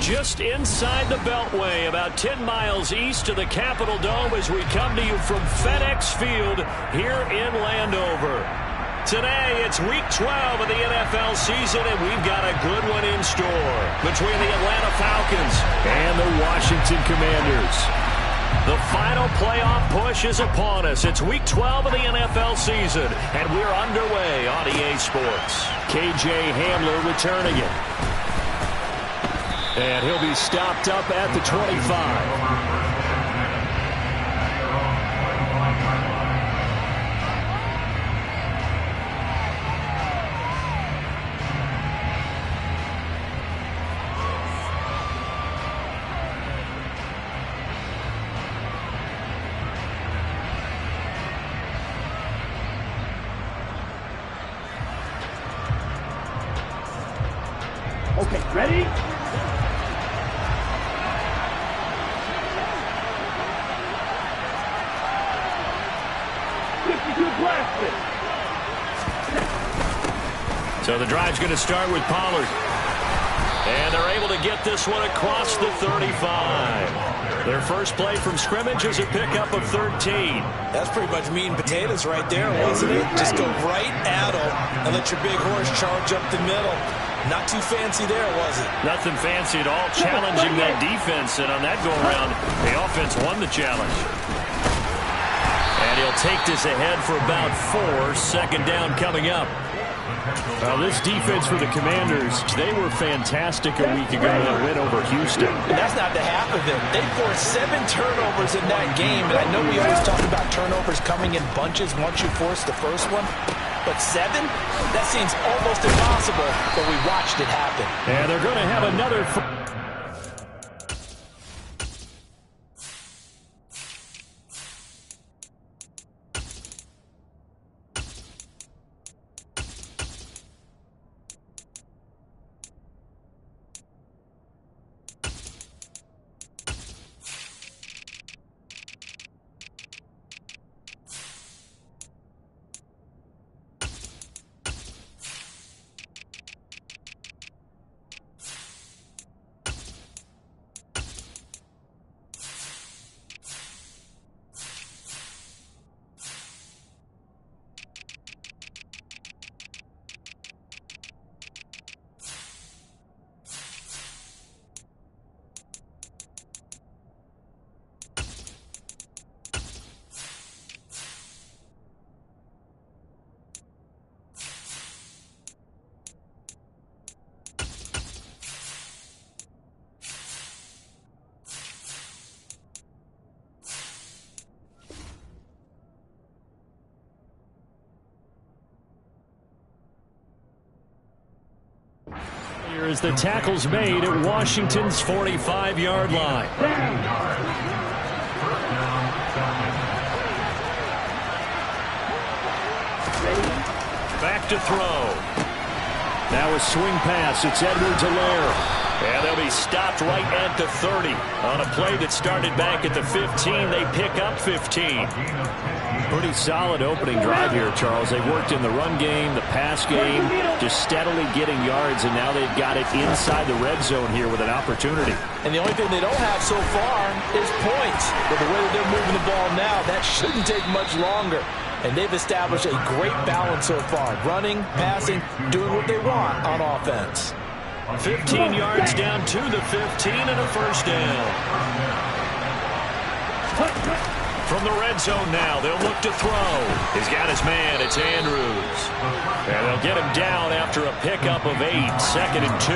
Just inside the Beltway, about 10 miles east of the Capitol Dome as we come to you from FedEx Field here in Landover. Today, it's Week 12 of the NFL season, and we've got a good one in store between the Atlanta Falcons and the Washington Commanders. The final playoff push is upon us. It's Week 12 of the NFL season, and we're underway on EA Sports. KJ Hamler returning it. And he'll be stopped up at the 25. Okay, ready? So the drive's going to start with Pollard. And they're able to get this one across the 35. Their first play from scrimmage is a pickup of 13. That's pretty much meat and potatoes right there, wasn't it? Just go right at them and let your big horse charge up the middle. Not too fancy there, was it? Nothing fancy at all, challenging that defense. And on that go-around, the offense won the challenge. And he'll take this ahead for about 4. Second down coming up. Well, this defense for the Commanders, they were fantastic a week ago in a win over Houston. And that's not the half of it. They forced 7 turnovers in that game. And I know we always talk about turnovers coming in bunches once you force the first one. But 7? That seems almost impossible, but we watched it happen. And they're going to have another... As the tackle's made at Washington's 45-yard line. Back to throw. Now a swing pass. It's Edwards-Helaire. And they'll be stopped right at the 30. On a play that started back at the 15, they pick up 15. Pretty solid opening drive here, Charles. They worked in the run game, the pass game, just steadily getting yards, and now they've got it inside the red zone here with an opportunity. And the only thing they don't have so far is points. But the way that they're moving the ball now, that shouldn't take much longer. And they've established a great balance so far. Running, passing, doing what they want on offense. 15 yards down to the 15 and a first down. From the red zone now, they'll look to throw. He's got his man. It's Andrews. And they'll get him down after a pickup of 8. 2nd and 2.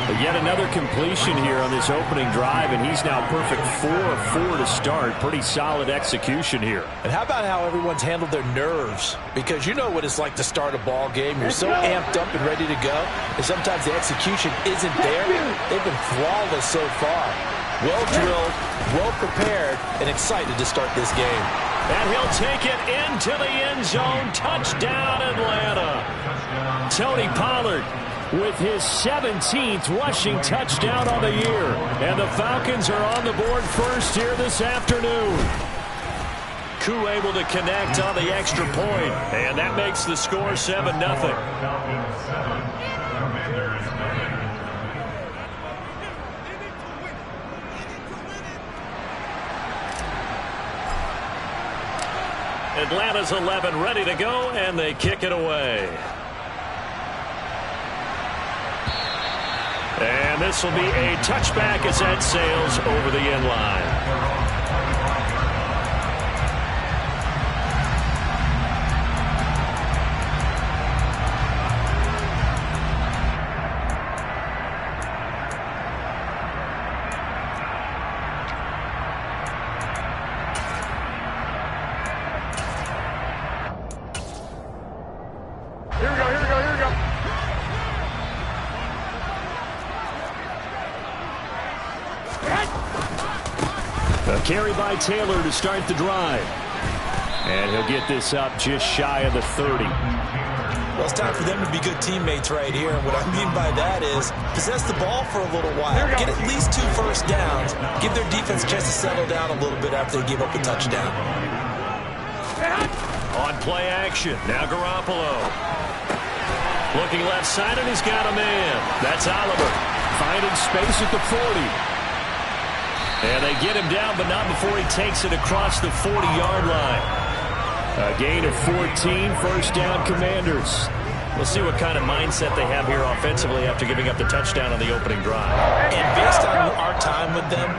But yet another completion here on this opening drive, and he's now perfect 4 of 4 to start. Pretty solid execution here. And how about how everyone's handled their nerves? Because you know what it's like to start a ball game. You're so amped up and ready to go, and sometimes the execution isn't there. They've been flawless so far. Well drilled, well prepared, and excited to start this game. And he'll take it into the end zone. Touchdown, Atlanta. Tony Pollard with his 17th rushing touchdown on the year. And the Falcons are on the board first here this afternoon. Koo able to connect on the extra point. And that makes the score 7-0. Atlanta's 11 ready to go, and they kick it away. And this will be a touchback as that sails over the end line. Carry by Taylor to start the drive. And he'll get this up just shy of the 30. Well, it's time for them to be good teammates right here. And what I mean by that is possess the ball for a little while. Get at least 2 first downs. Give their defense a chance to settle down a little bit after they give up a touchdown. On play action, now Garoppolo. Looking left side, and he's got a man. That's Oliver. Finding space at the 40. And they get him down, but not before he takes it across the 40-yard line. A gain of 14, first down Commanders. We'll see what kind of mindset they have here offensively after giving up the touchdown on the opening drive. And based on our time with them,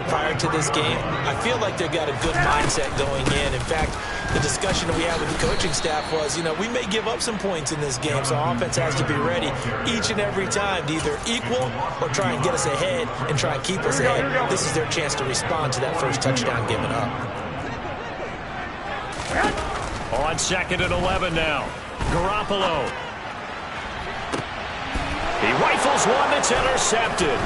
prior to this game, I feel like they've got a good mindset going in. In fact, the discussion that we had with the coaching staff was, we may give up some points in this game, so offense has to be ready each and every time to either equal or try and get us ahead and try and keep us ahead. This is their chance to respond to that first touchdown given up. On 2nd and 11 now. Garoppolo. He rifles one that's intercepted.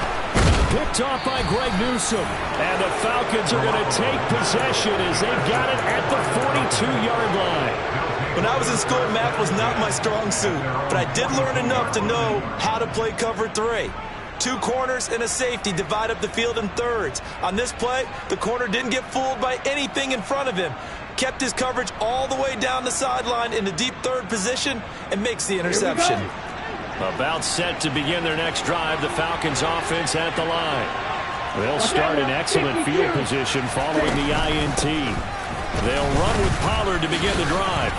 Picked off by Greg Newsome. And the Falcons are going to take possession as they've got it at the 42-yard line. When I was in school, math was not my strong suit, but I did learn enough to know how to play cover 3. 2 corners and a safety divide up the field in thirds. On this play, the corner didn't get fooled by anything in front of him. Kept his coverage all the way down the sideline in the deep third position and makes the interception. About set to begin their next drive, the Falcons offense at the line. They'll start in excellent field position following the INT. They'll run with Pollard to begin the drive.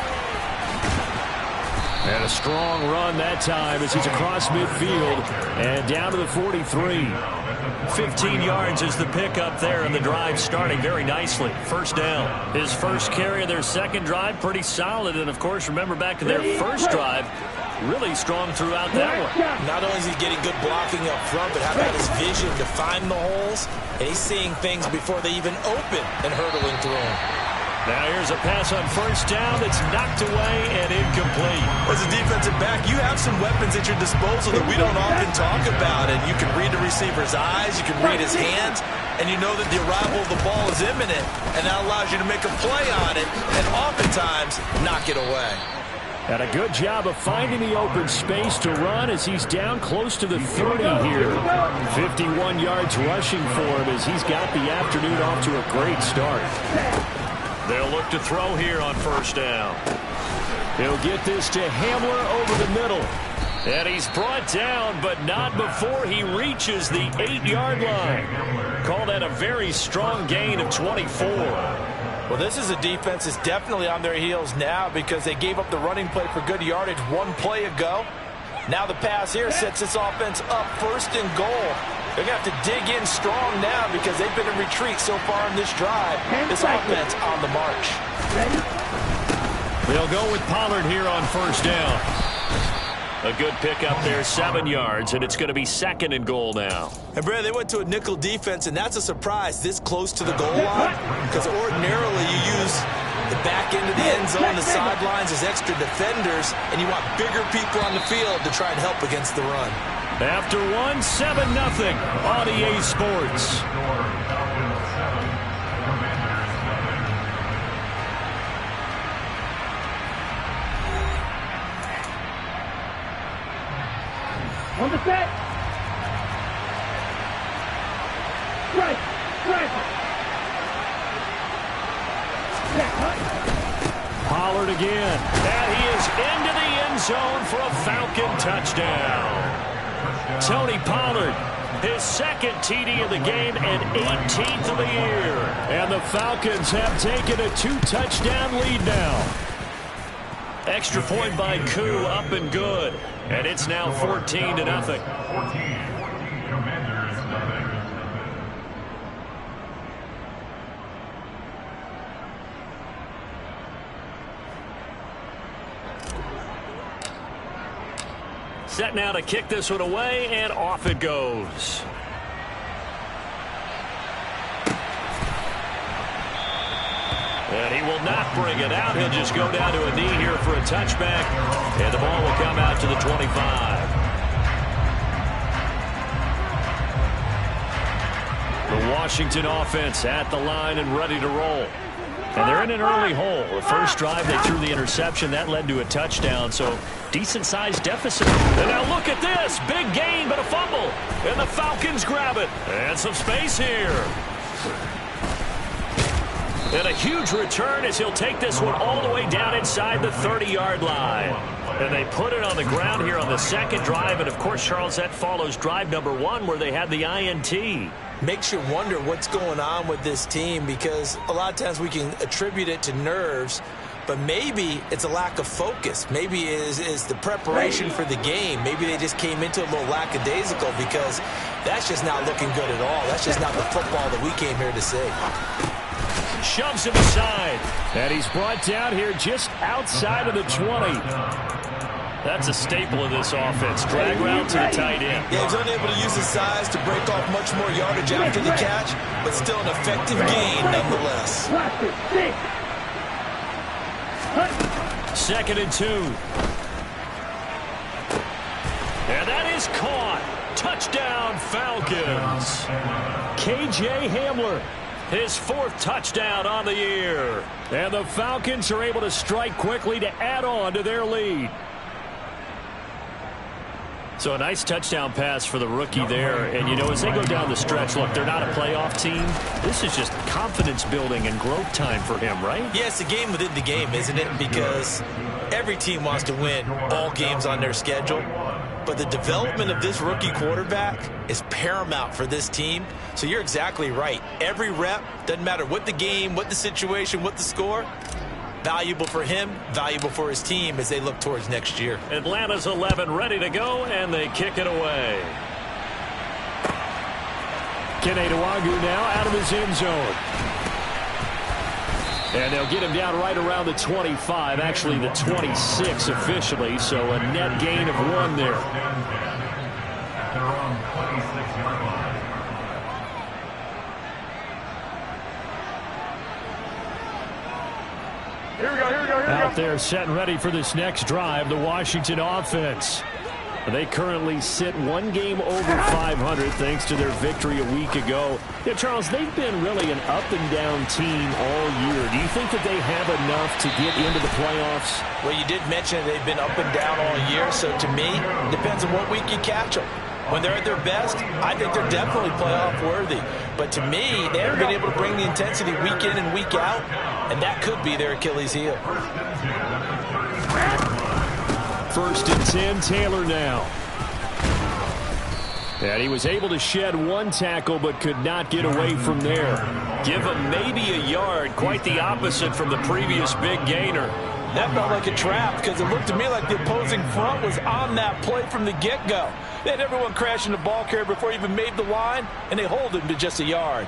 And a strong run that time as he's across midfield and down to the 43. 15 yards is the pickup there, and the drive starting very nicely. First down. His first carry of their second drive, pretty solid. And, of course, remember back in their first drive, really strong throughout that one. Not only is he getting good blocking up front, but how about his vision to find the holes? And he's seeing things before they even open and hurdling through them. Now here's a pass on first down that's knocked away and incomplete. As a defensive back, you have some weapons at your disposal that we don't often talk about. And you can read the receiver's eyes, you can read his hands, and you know that the arrival of the ball is imminent. And that allows you to make a play on it and oftentimes knock it away. And a good job of finding the open space to run as he's down close to the 30 here. 51 yards rushing for him as he's got the afternoon off to a great start. They'll look to throw here on first down. He'll get this to Hamler over the middle. And he's brought down, but not before he reaches the 8-yard line. Call that a very strong gain of 24. Well, this is a defense that's definitely on their heels now because they gave up the running play for good yardage one play ago. Now the pass here sets this offense up first and goal. They're going to have to dig in strong now because they've been in retreat so far in this drive. This offense on the march. They'll go with Pollard here on first down. A good pickup there, 7 yards, and it's going to be 2nd and goal now. And, Brad, they went to a nickel defense, and that's a surprise this close to the goal line because ordinarily you use the back end of the end zone, the sidelines as extra defenders, and you want bigger people on the field to try and help against the run. After 7-0 on EA Sports. On the set. Strike. Pollard again. And he is into the end zone for a Falcon touchdown. Tony Pollard, his 2nd TD of the game and 18th of the year. And the Falcons have taken a 2-touchdown lead now. Extra point by Koo, up and good. And it's now 14-0. Set now to kick this one away, and off it goes. And he will not bring it out. He'll just go down to a knee here for a touchback. And the ball will come out to the 25. The Washington offense at the line and ready to roll. And they're in an early hole. The first drive, they threw the interception. That led to a touchdown, so decent-sized deficit. And now look at this. Big gain, but a fumble. And the Falcons grab it. And some space here. And a huge return as he'll take this one all the way down inside the 30-yard line. And they put it on the ground here on the second drive. And, of course, Charles, that follows drive number 1 where they had the INT. Makes you wonder what's going on with this team, because a lot of times we can attribute it to nerves, but maybe it's a lack of focus. Maybe it is the preparation for the game. Maybe they just came into a little lackadaisical, because that's just not looking good at all. That's just not the football that we came here to see. Shoves him aside, and he's brought down here just outside of the 20. That's a staple of this offense. Drag route to the tight end. Yeah, he's unable to use his size to break off much more yardage after the catch, but still an effective gain nonetheless. 2nd and 2. And that is caught. Touchdown, Falcons. KJ Hamler, his 4th touchdown on the year. And the Falcons are able to strike quickly to add on to their lead. So a nice touchdown pass for the rookie there. And, you know, as they go down the stretch, look, they're not a playoff team. This is just confidence building and growth time for him, right? Yeah, it's a game within the game, isn't it? Because every team wants to win all games on their schedule. But the development of this rookie quarterback is paramount for this team. So you're exactly right. Every rep, doesn't matter what the game, what the situation, what the score, valuable for him, valuable for his team as they look towards next year. Atlanta's 11 ready to go, and they kick it away. Kene Nwangwu now out of his end zone. And they'll get him down right around the 25, actually the 26 officially, so a net gain of 1 there. Out there set and ready for this next drive, the Washington offense. They currently sit 1 game over 500 thanks to their victory a week ago. Yeah, Charles, they've been really an up-and-down team all year. Do you think that they have enough to get into the playoffs? Well, you did mention they've been up and down all year, so to me, it depends on what week you catch them. When they're at their best, I think they're definitely playoff worthy. But to me, they haven't been able to bring the intensity week in and week out, and that could be their Achilles heel. 1st and 10, Taylor now. And he was able to shed 1 tackle but could not get away from there. Give him maybe a yard, quite the opposite from the previous big gainer. That felt like a trap because it looked to me like the opposing front was on that play from the get-go. They had everyone crashing the ball carrier before he even made the line, and they hold him to just a yard.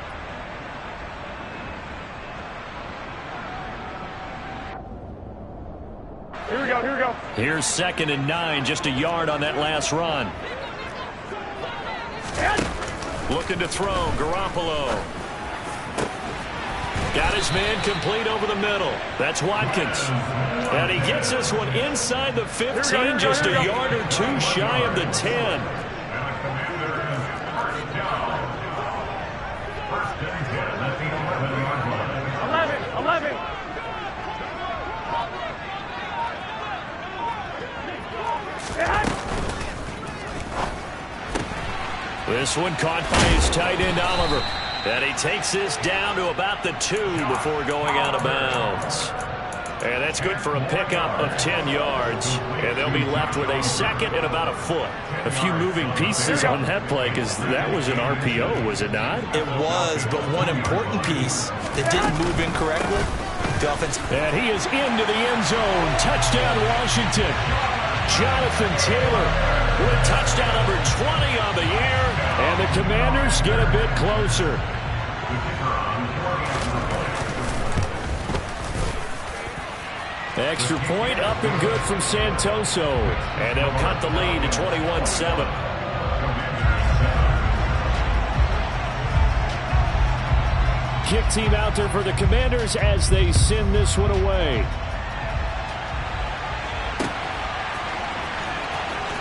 Here we go. Here's 2nd and 9, just a yard on that last run. Looking to throw, Garoppolo. Got his man complete over the middle. That's Watkins. And he gets this one inside the 15, just a yard or 2 shy of the 10. This one caught by his tight end, Oliver. And he takes this down to about the 2 before going out of bounds. And that's good for a pickup of 10 yards. And they'll be left with a second and about a foot. A few moving pieces on that play because that was an RPO, was it not? It was, but one important piece that didn't move incorrectly, the offense. And he is into the end zone. Touchdown, Washington. Jonathan Taylor with touchdown number 20 on the year. And the Commanders get a bit closer. Extra point up and good from Santoso. And they'll cut the lead to 21-7. Kick team out there for the Commanders as they send this one away.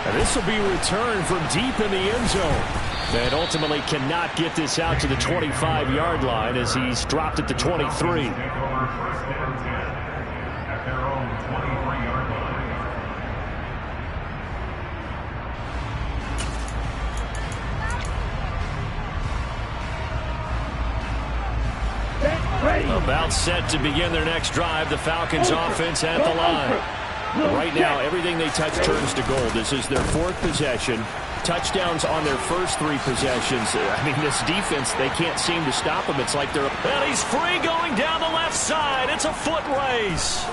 And this will be returned from deep in the end zone. And ultimately cannot get this out to the 25-yard line as he's dropped at the 23. About set to begin their next drive. The Falcons offense at the line. Right now, everything they touch turns to gold. This is their fourth possession. Touchdowns on their first three possessions. I mean, this defense, they can't seem to stop him. It's like they're... And he's free going down the left side. It's a foot race.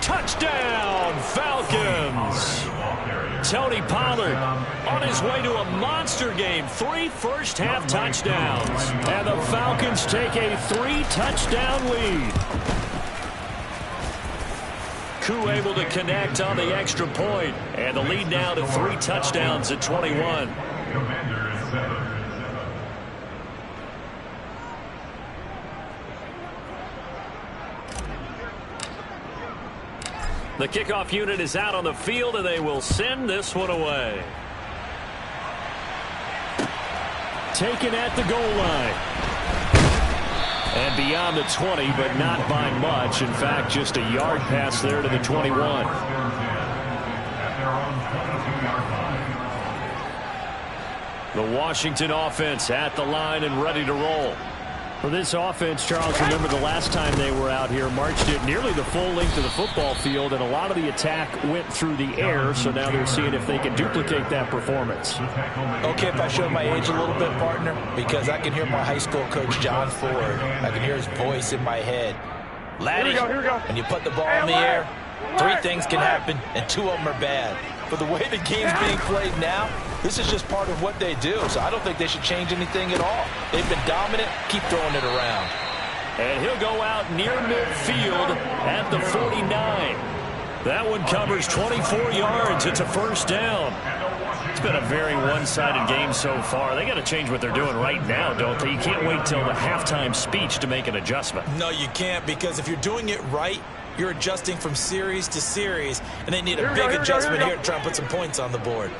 Touchdown, Falcons. Tony Pollard on his way to a monster game. 3 first-half touchdowns. And the Falcons take a 3-touchdown lead. Koo able to connect on the extra point. And the lead now to 3 touchdowns at 21. The kickoff unit is out on the field, and they will send this one away. Taken at the goal line. And beyond the 20, but not by much. In fact, just a yard pass there to the 21. The Washington offense at the line and ready to roll. For this offense, Charles, remember the last time they were out here, marched it nearly the full length of the football field, and a lot of the attack went through the air, so now they're seeing if they can duplicate that performance. Okay, if I show my age a little bit, partner, because I can hear my high school coach, John Ford. I can hear his voice in my head. Laddie, here we go. when you put the ball in the air, 3 things can happen, and 2 of them are bad. For the way the game's being played now, this is just part of what they do, so I don't think they should change anything at all. They've been dominant. Keep throwing it around. And he'll go out near midfield at the 49. That one covers 24 yards. It's a first down. It's been a very one-sided game so far. They got to change what they're doing right now, don't they? You can't wait till the halftime speech to make an adjustment. No, you can't, because if you're doing it right, you're adjusting from series to series, and they need a big adjustment here to try and put some points on the board.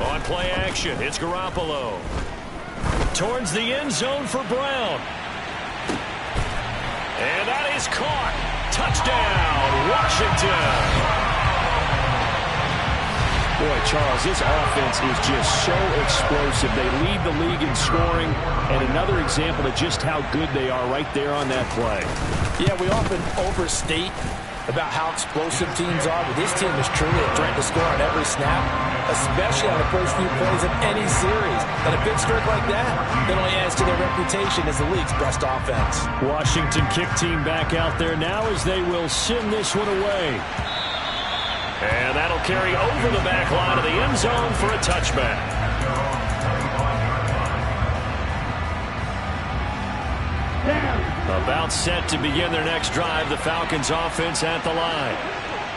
On play action, it's Garoppolo. Towards the end zone for Brown. And that is caught. Touchdown, Washington. Boy, Charles, this offense is just so explosive. They lead the league in scoring, and another example of just how good they are right there on that play. Yeah, we often overstate about how explosive teams are, but this team is truly a threat to score on every snap, especially on the first few plays of any series. And a big streak like that only adds to their reputation as the league's best offense. Washington kick team back out there now as they will send this one away. And that'll carry over the back line of the end zone for a touchback. About set to begin their next drive, the Falcons offense at the line.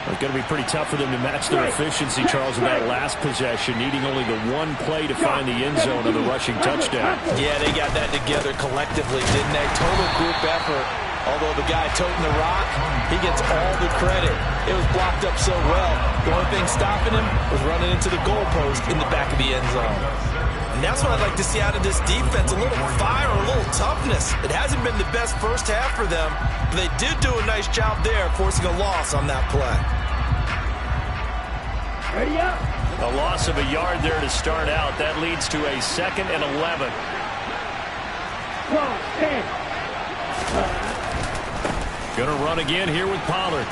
It's going to be pretty tough for them to match their efficiency, Charles, in that last possession, needing only the one play to find the end zone of the rushing touchdown. Yeah, they got that together collectively, didn't they? Total group effort. Although the guy toting the rock, he gets all the credit. It was blocked up so well. The only thing stopping him was running into the goalpost in the back of the end zone. And that's what I'd like to see out of this defense, a little fire, a little toughness. It hasn't been the best first half for them, but they did do a nice job there, forcing a loss on that play. Ready up. A loss of a yard there to start out. That leads to a 2nd and 11. Come on, stand. Going to run again here with Pollard.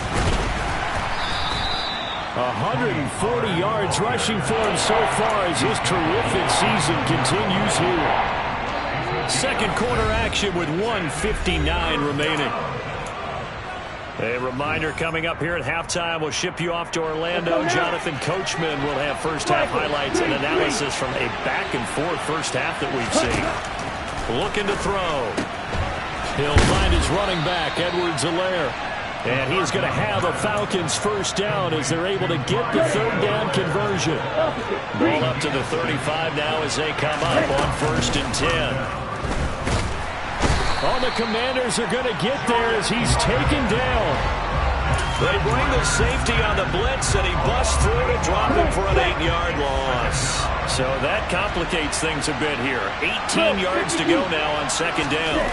140 yards rushing for him so far as his terrific season continues here. Second quarter action with 1:59 remaining. A reminder coming up here at halftime. We'll ship you off to Orlando. Jonathan Coachman will have first-half highlights and analysis from a back-and-forth first half that we've seen. Looking to throw. He'll find his running back, Edwards-Helaire. And he's going to have a Falcons first down as they're able to get the third down conversion. Ball up to the 35 now as they come up on 1st and 10. Oh, the Commanders are going to get there as he's taken down. They bring the safety on the blitz, and he busts through to drop him for an 8-yard loss. So that complicates things a bit here. 18 yards to go now on 2nd down.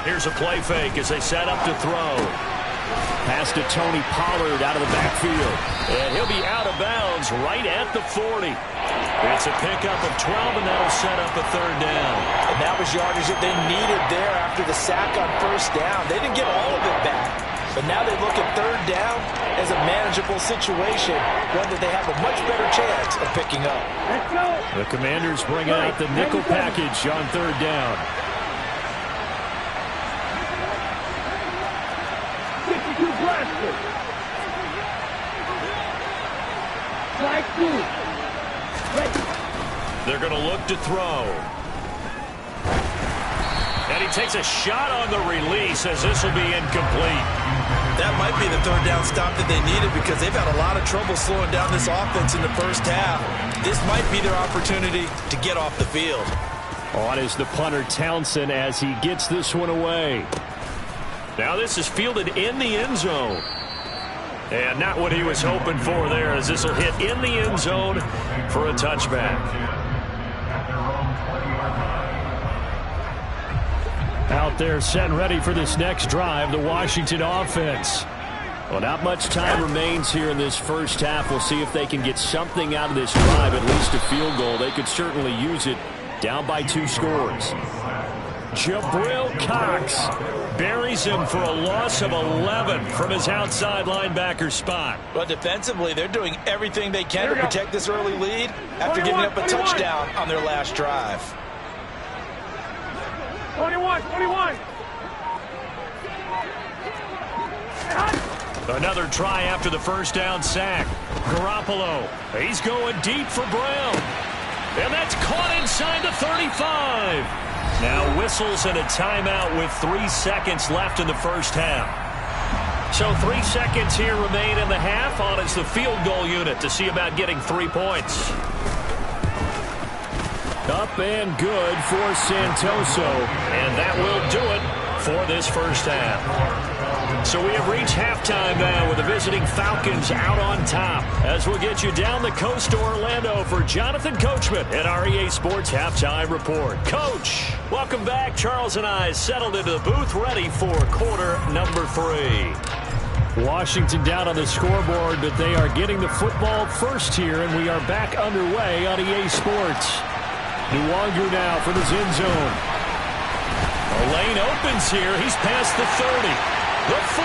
Here's a play fake as they set up to throw. Pass to Tony Pollard out of the backfield. And he'll be out of bounds right at the 40. It's a pickup of 12, and that'll set up a 3rd down. And that was yardage that they needed there after the sack on 1st down. They didn't get all of it back. But now they look at 3rd down as a manageable situation, one that they have a much better chance of picking up. The Commanders bring out the nickel package on 3rd down. They're going to look to throw. And he takes a shot on the release as this will be incomplete. That might be the 3rd down stop that they needed because they've had a lot of trouble slowing down this offense in the first half. This might be their opportunity to get off the field. On is the punter Townsend as he gets this one away. Now this is fielded in the end zone. And not what he was hoping for there as this will hit in the end zone for a touchback. Out there set and ready for this next drive, the Washington offense. Well, not much time remains here in this first half. We'll see if they can get something out of this drive, at least a field goal. They could certainly use it down by 2 scores. Jabril Cox buries him for a loss of 11 from his outside linebacker spot. But defensively, they're doing everything they can to protect this early lead after giving up a touchdown on their last drive. 21. Another try after the first down sack. Garoppolo, he's going deep for Brown. And that's caught inside the 35. Now whistles and a timeout with 3 seconds left in the first half. So 3 seconds here remain in the half. On is the field goal unit to see about getting 3 points. Up and good for Santoso. And that will do it for this first half. So we have reached halftime now with the visiting Falcons out on top. As we'll get you down the coast to Orlando for Jonathan Coachman at our EA Sports Halftime Report. Coach, welcome back. Charles and I settled into the booth ready for quarter number 3. Washington down on the scoreboard, but they are getting the football first here, and we are back underway on EA Sports. Nwangu now from his end zone. A lane opens here. He's past the 30. The 40,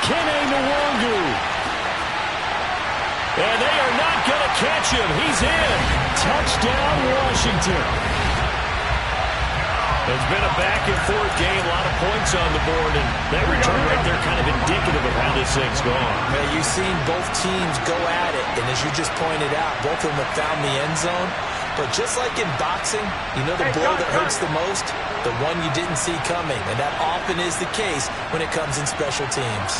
Kene Nwangu. And they are not going to catch him. He's in. Touchdown, Washington. It's been a back-and-forth game, a lot of points on the board, and that return right there kind of indicative of how this thing's gone. Well, you've seen both teams go at it, and as you just pointed out, both of them have found the end zone. But just like in boxing, you know the blow that hurts the most? The one you didn't see coming, and that often is the case when it comes in special teams.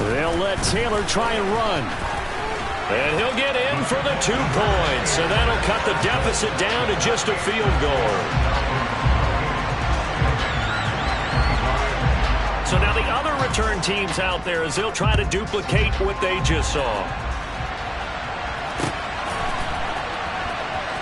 They'll let Taylor try and run. And he'll get in for the 2 points, and that'll cut the deficit down to just a field goal. So now the other return teams out there as they'll try to duplicate what they just saw.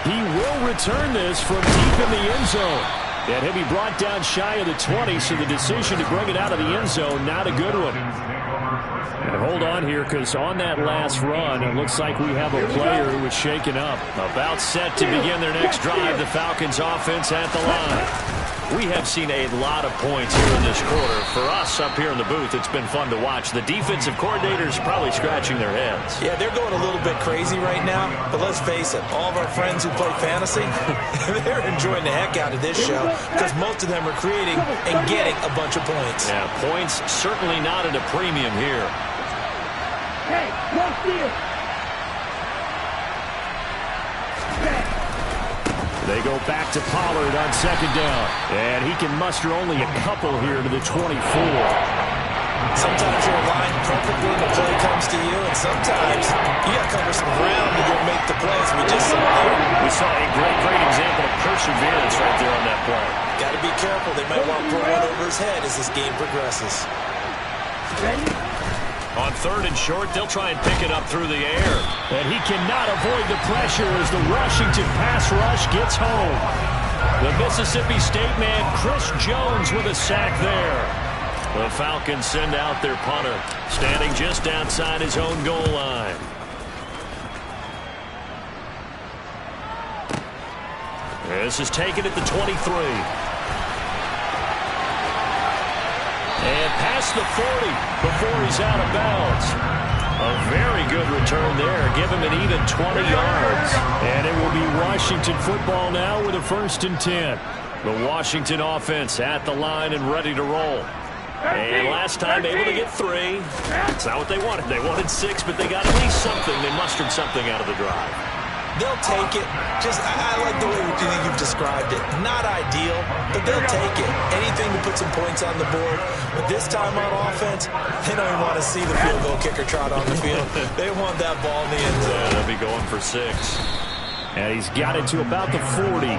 He will return this from deep in the end zone. And he'll be brought down shy of the 20, so the decision to bring it out of the end zone, not a good one. And hold on here, because on that last run, it looks like we have a player who was shaken up. About set to begin their next drive, the Falcons offense at the line. We have seen a lot of points here in this quarter. For us up here in the booth, it's been fun to watch. The defensive coordinators probably scratching their heads. Yeah, they're going a little bit crazy right now, but let's face it, all of our friends who play fantasy, they're enjoying the heck out of this show because most of them are creating and getting a bunch of points. Yeah, points certainly not at a premium here. Hey, watch this. They go back to Pollard on second down. And he can muster only a couple here to the 24. Sometimes you're aligned perfectly when the play comes to you, and sometimes you got to cover some ground to go make the plays. We just saw there. We saw a great example of perseverance right there on that play. Got to be careful. They might want to throw one over his head as this game progresses. Ready? On third and short, they'll try and pick it up through the air. And he cannot avoid the pressure as the Washington pass rush gets home. The Mississippi State man, Chris Jones, with a sack there. The Falcons send out their punter, standing just outside his own goal line. This is taken at the 23. And past the 40 before he's out of bounds. A very good return there. Give him an even 20 yards. And it will be Washington football now with a 1st and 10. The Washington offense at the line and ready to roll. And last time able to get 3. It's not what they wanted. They wanted 6, but they got at least something. They mustered something out of the drive. They'll take it. I like the way you've described it. Not ideal, but they'll take it. Anything to put some points on the board. But this time on offense, they don't even want to see the field goal kicker trot on the field. They want that ball in the end zone. Yeah, they'll be going for 6. And he's got it to about the 40.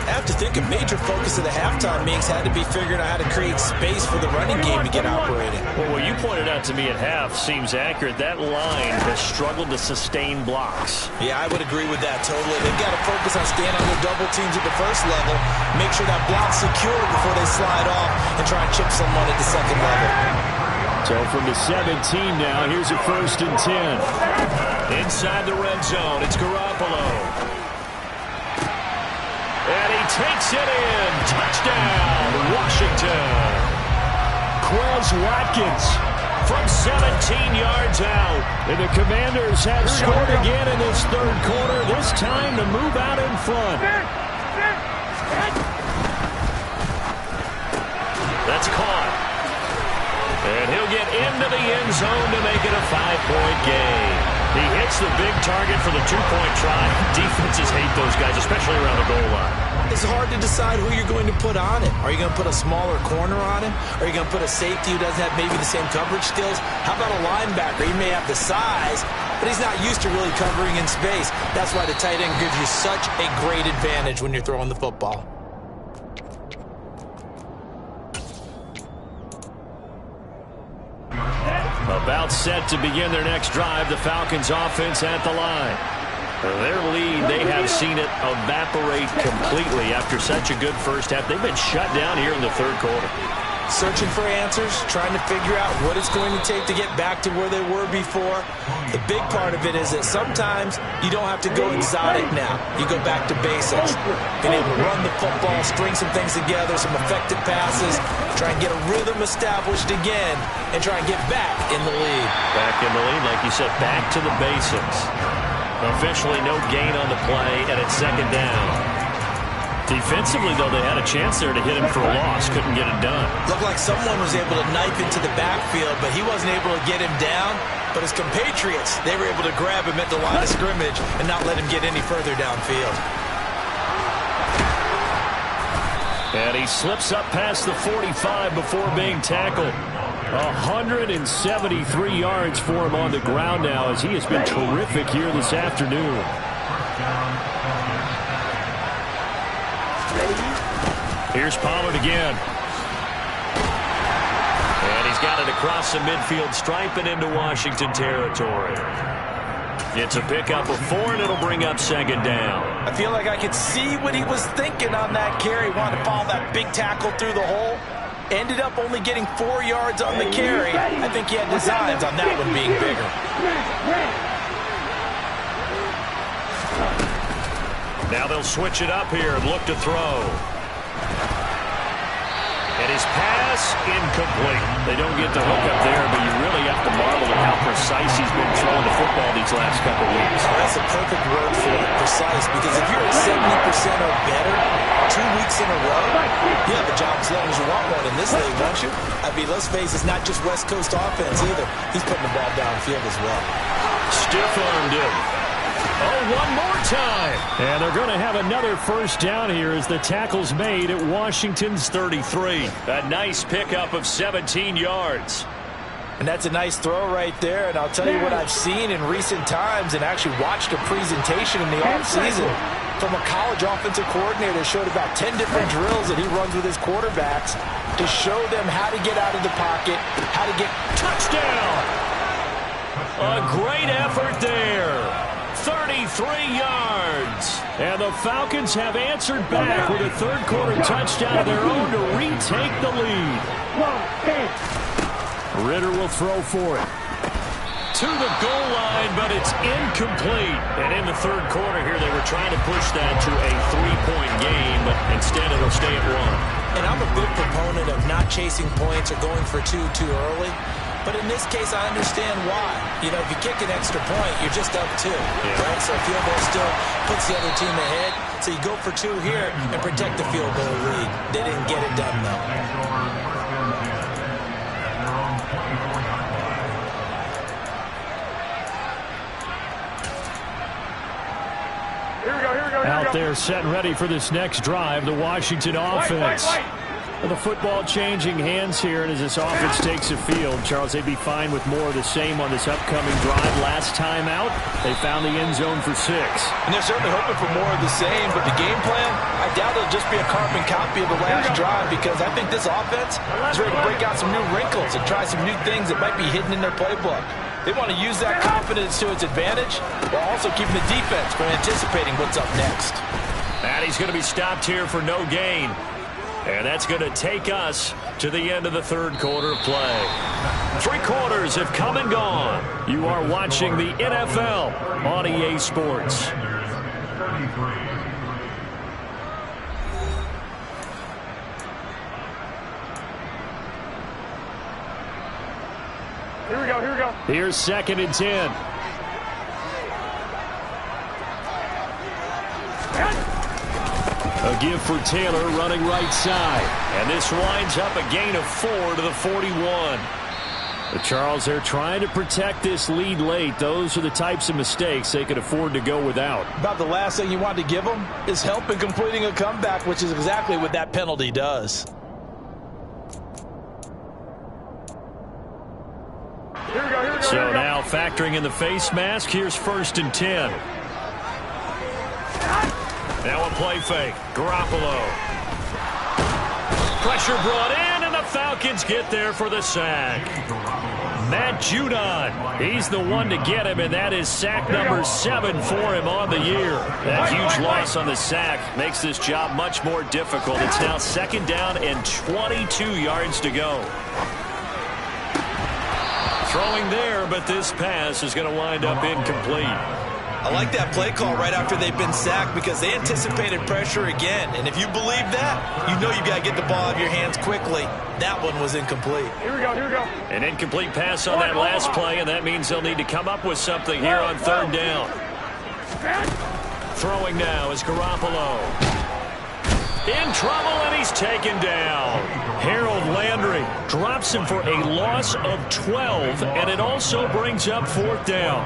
I have to think a major focus of the halftime meetings had to be figuring out how to create space for the running game to get operating. Well, what you pointed out to me at half seems accurate. That line has struggled to sustain blocks. Yeah, I would agree with that totally. They've got to focus on staying on their double teams at the first level, make sure that block's secured before they slide off and try and chip someone at the second level. So from the 17 now, here's a 1st and 10. Inside the red zone, it's Garoppolo. And he takes it in. Touchdown, Washington. Quez Watkins from 17 yards out. And the Commanders have scored again in this 3rd quarter. This time to move out in front. That's caught. And he'll get into the end zone to make it a 5-point game. He hits the big target for the 2-point try. Defenses hate those guys, especially around the goal line. It's hard to decide who you're going to put on him. Are you going to put a smaller corner on him? Are you going to put a safety who doesn't have maybe the same coverage skills? How about a linebacker? He may have the size, but he's not used to really covering in space. That's why the tight end gives you such a great advantage when you're throwing the football. About set to begin their next drive, the Falcons offense at the line. Their lead, they have seen it evaporate completely after such a good first half. They've been shut down here in the 3rd quarter. Searching for answers, trying to figure out what it's going to take to get back to where they were before. The big part of it is that sometimes you don't have to go exotic now. You go back to basics. Being able to run the football, string some things together, some effective passes, try and get a rhythm established again, and try and get back in the lead. Back in the lead, like you said, back to the basics. Officially no gain on the play, and it's 2nd down. Defensively, though, they had a chance there to hit him for a loss. Couldn't get it done. Looked like someone was able to knife into the backfield, but he wasn't able to get him down. But his compatriots, they were able to grab him at the line of scrimmage and not let him get any further downfield. And he slips up past the 45 before being tackled. 173 yards for him on the ground now as he has been terrific here this afternoon. Here's Pollard again. And he's got it across the midfield stripe and into Washington territory. It's a pickup of 4, and it'll bring up 2nd down. I feel like I could see what he was thinking on that carry. Wanted to follow that big tackle through the hole. Ended up only getting 4 yards on the carry. I think he had designs on that one being bigger. Now they'll switch it up here and look to throw. And his pass incomplete. They don't get the hook up there, but you really have to marvel at how precise he's been throwing the football these last couple of weeks. That's a perfect word for it, precise, because if you're at 70% or better 2 weeks in a row, you have a job as long as you want one in this league, don't you? I mean, let's face it, it's not just West Coast offense either. He's putting the ball downfield as well. Stiff-armed him. Oh, one more time. And they're going to have another first down here as the tackle's made at Washington's 33. A nice pickup of 17 yards. And that's a nice throw right there. And I'll tell you what I've seen in recent times and actually watched a presentation in the offseason from a college offensive coordinator that showed about 10 different drills that he runs with his quarterbacks to show them how to get out of the pocket, how to get touchdown. A great effort there. 33 yards. And the Falcons have answered back with a third-quarter touchdown of their own to retake the lead. Ritter will throw for it. To the goal line, but it's incomplete. And in the third quarter here, they were trying to push that to a 3-point game, but instead it'll stay at 1. And I'm a big proponent of not chasing points or going for two too early. But in this case, I understand why. You know, if you kick an extra point, you're just up 2. Right? So a field goal still puts the other team ahead. So you go for 2 here and protect the field goal lead. They didn't get it done, though. Out there set and ready for this next drive, the Washington offense. The football changing hands here, and as this offense takes the field, Charles, they'd be fine with more of the same on this upcoming drive. Last time out, they found the end zone for 6. And they're certainly hoping for more of the same, but the game plan, I doubt it'll just be a carbon copy of the last drive, because I think this offense is ready to break out some new wrinkles and try some new things that might be hidden in their playbook. They want to use that confidence to its advantage while also keeping the defense from anticipating what's up next. And he's going to be stopped here for no gain. And that's going to take us to the end of the third quarter of play. 3 quarters have come and gone. You are watching the NFL on EA Sports. Here we go, here we go. Here's 2nd and 10. A give for Taylor running right side. And this winds up a gain of 4 to the 41. But Charles, they're trying to protect this lead late. Those are the types of mistakes they could afford to go without. About the last thing you want to give them is help in completing a comeback, which is exactly what that penalty does. Here we go, here we go. So now factoring in the face mask, here's 1st and 10. Now a play fake. Garoppolo. Pressure brought in, and the Falcons get there for the sack. Matt Judon, he's the one to get him, and that is sack number 7 for him on the year. That huge loss on the sack makes this job much more difficult. It's now 2nd down and 22 yards to go. Throwing there, but this pass is going to wind up incomplete. I like that play call right after they've been sacked because they anticipated pressure again. And if you believe that, you know you got to get the ball out of your hands quickly. That one was incomplete. Here we go, here we go. An incomplete pass on that last play, and that means they'll need to come up with something here on 3rd down. Throwing now is Garoppolo. In trouble, and he's taken down. Harold Landry drops him for a loss of 12, and it also brings up 4th down.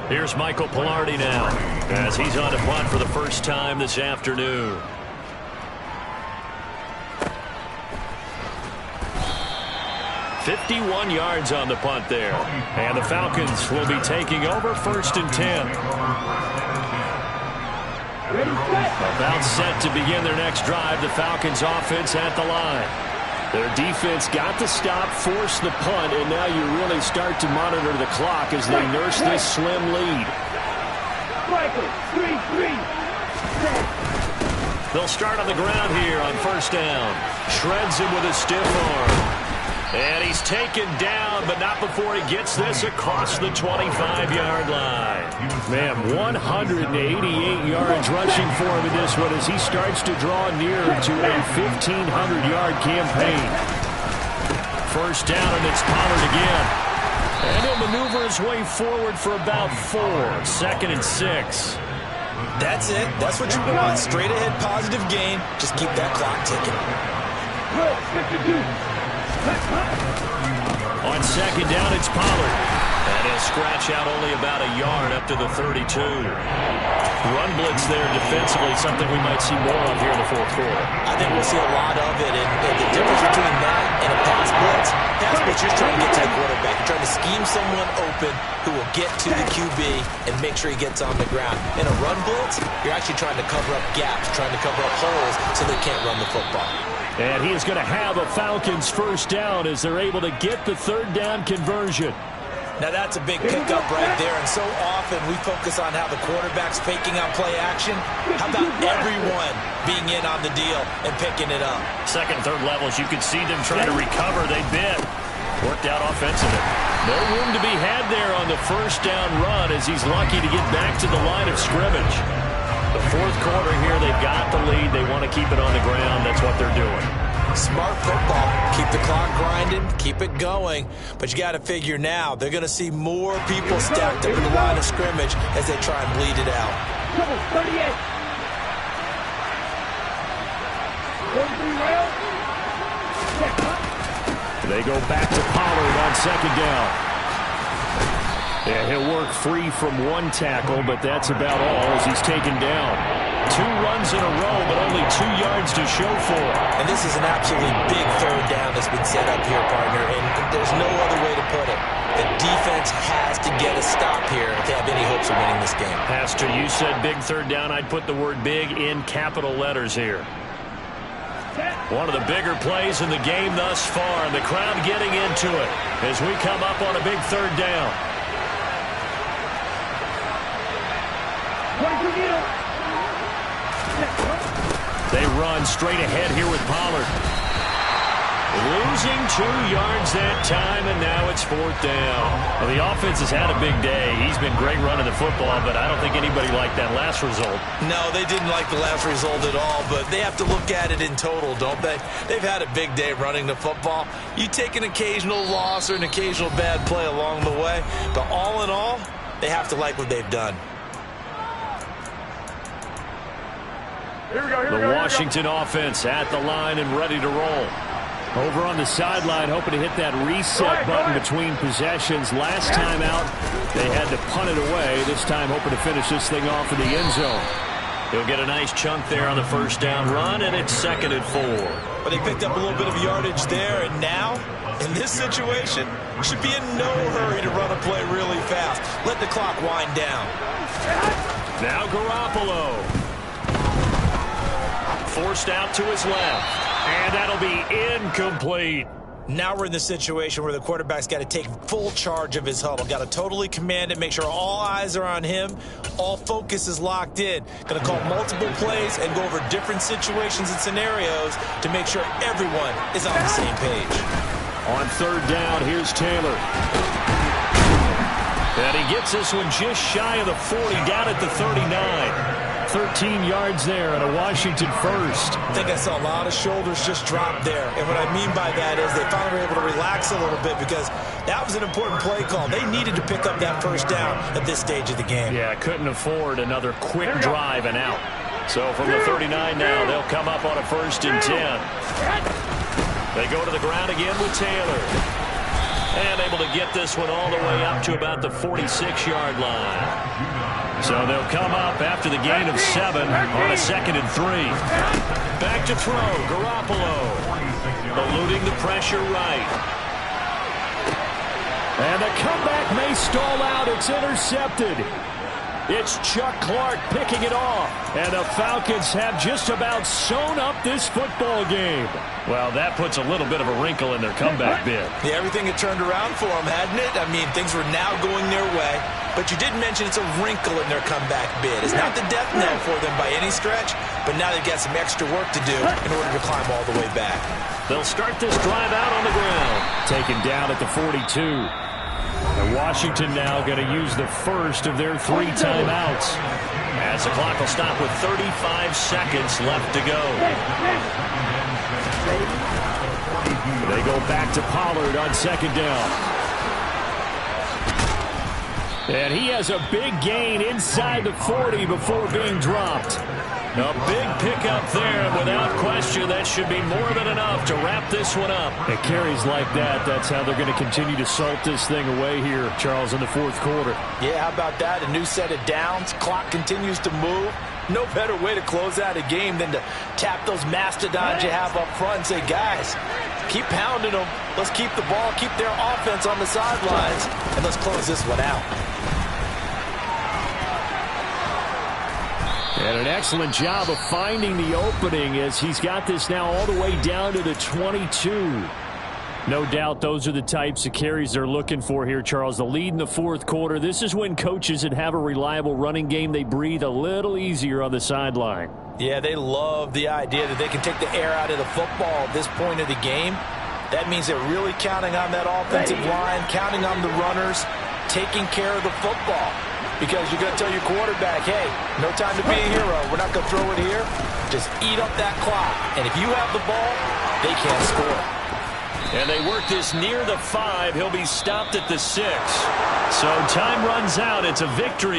Here's Michael Pilardi now, as he's on to punt for the first time this afternoon. "51 yards on the punt there. And the Falcons will be taking over 1st and 10. About set to begin their next drive, the Falcons offense at the line. Their defense got the stop, forced the punt, and now you really start to monitor the clock as they nurse this slim lead. They'll start on the ground here on 1st down. Shreds him with a stiff arm. And he's taken down, but not before he gets this across the 25-yard line. Man, 188 yards rushing for him in this one as he starts to draw near to a 1,500-yard campaign. First down, and it's Pollard again. And he'll maneuver his way forward for about 4. 2nd and 6. That's it. That's what you want. Straight ahead positive gain. Just keep that clock ticking. On 2nd down, it's Pollard. And he'll scratch out only about a yard up to the 32. Run blitz there defensively, something we might see more of here in the 4th quarter. I think we'll see a lot of it. And the difference between that and a pass blitz, you're trying to get to the quarterback. You're trying to scheme someone open who will get to the QB and make sure he gets on the ground. In a run blitz, you're actually trying to cover up gaps, trying to cover up holes so they can't run the football. And he is going to have a Falcons first down as they're able to get the 3rd down conversion. Now that's a big pickup right there, and so often we focus on how the quarterback's faking on play action. How about everyone being in on the deal and picking it up? 2nd, 3rd levels, you could see them trying to recover. They bit. Worked out offensively. No room to be had there on the first down run as he's lucky to get back to the line of scrimmage. The 4th quarter here, they've got the lead. They want to keep it on the ground. That's what they're doing. Smart football. Keep the clock grinding. Keep it going. But you got to figure now, they're going to see more people stacked up in the line of scrimmage as they try and bleed it out. 38. 43 They go back to Pollard on 2nd down. Yeah, he'll work free from one tackle, but that's about all as he's taken down. 2 runs in a row, but only 2 yards to show for it. And this is an absolutely big 3rd down that's been set up here, partner, and there's no other way to put it. The defense has to get a stop here if they have any hopes of winning this game. Pastor, you said big 3rd down. I'd put the word big in capital letters here. One of the bigger plays in the game thus far, and the crowd getting into it as we come up on a big 3rd down. They run straight ahead here with Pollard. Losing 2 yards that time, and now it's 4th down. Well, the offense has had a big day. He's been great running the football, but I don't think anybody liked that last result. No, they didn't like the last result at all, but they have to look at it in total, don't they? They've had a big day running the football. You take an occasional loss or an occasional bad play along the way, but all in all, they have to like what they've done. The Washington offense at the line and ready to roll. Over on the sideline, hoping to hit that reset button between possessions. Last time out, they had to punt it away. This time, hoping to finish this thing off in the end zone. He'll get a nice chunk there on the first down run, and it's 2nd and 4. But they picked up a little bit of yardage there, and now, in this situation, should be in no hurry to run a play really fast. Let the clock wind down. Now Garoppolo. Forced out to his left. And that'll be incomplete. Now we're in the situation where the quarterback's got to take full charge of his huddle. Got to totally command it, make sure all eyes are on him. All focus is locked in. Going to call multiple plays and go over different situations and scenarios to make sure everyone is on the same page. On 3rd down, here's Taylor. And he gets this one just shy of the 40, down at the 39. 13 yards there and a Washington first. I think I saw a lot of shoulders just drop there. And what I mean by that is they finally were able to relax a little bit because that was an important play call. They needed to pick up that first down at this stage of the game. Yeah, couldn't afford another quick drive and out. So from the 39 now, they'll come up on a 1st and 10. They go to the ground again with Taylor. And able to get this one all the way up to about the 46-yard line. So they'll come up after the gain of 7 on a 2nd and 3. Back to throw, Garoppolo. Eluding the pressure right. And the comeback may stall out. It's intercepted. It's Chuck Clark picking it off. And the Falcons have just about sewn up this football game. Well, that puts a little bit of a wrinkle in their comeback bid. Yeah, everything had turned around for them, hadn't it? I mean, things were now going their way. But you did mention it's a wrinkle in their comeback bid. It's not the death knell for them by any stretch, but now they've got some extra work to do in order to climb all the way back. They'll start this drive out on the ground. Taken down at the 42. And Washington now going to use the first of their 3 timeouts. As the clock will stop with 35 seconds left to go. They go back to Pollard on 2nd down. And he has a big gain inside the 40 before being dropped. A big pickup there, and without question, that should be more than enough to wrap this one up. It carries like that. That's how they're going to continue to salt this thing away here, Charles, in the 4th quarter. Yeah, how about that? A new set of downs. Clock continues to move. No better way to close out a game than to tap those mastodons you have up front and say, guys, keep pounding them. Let's keep the ball, keep their offense on the sidelines, and let's close this one out. And an excellent job of finding the opening as he's got this now all the way down to the 22. No doubt those are the types of carries they're looking for here, Charles. The lead in the 4th quarter. This is when coaches that have a reliable running game, they breathe a little easier on the sideline. Yeah, they love the idea that they can take the air out of the football at this point of the game. That means they're really counting on that offensive line, counting on the runners, taking care of the football. Because you're going to tell your quarterback, hey, no time to be a hero. We're not going to throw it here. Just eat up that clock. And if you have the ball, they can't score. And they work this near the 5. He'll be stopped at the 6. So time runs out. It's a victory.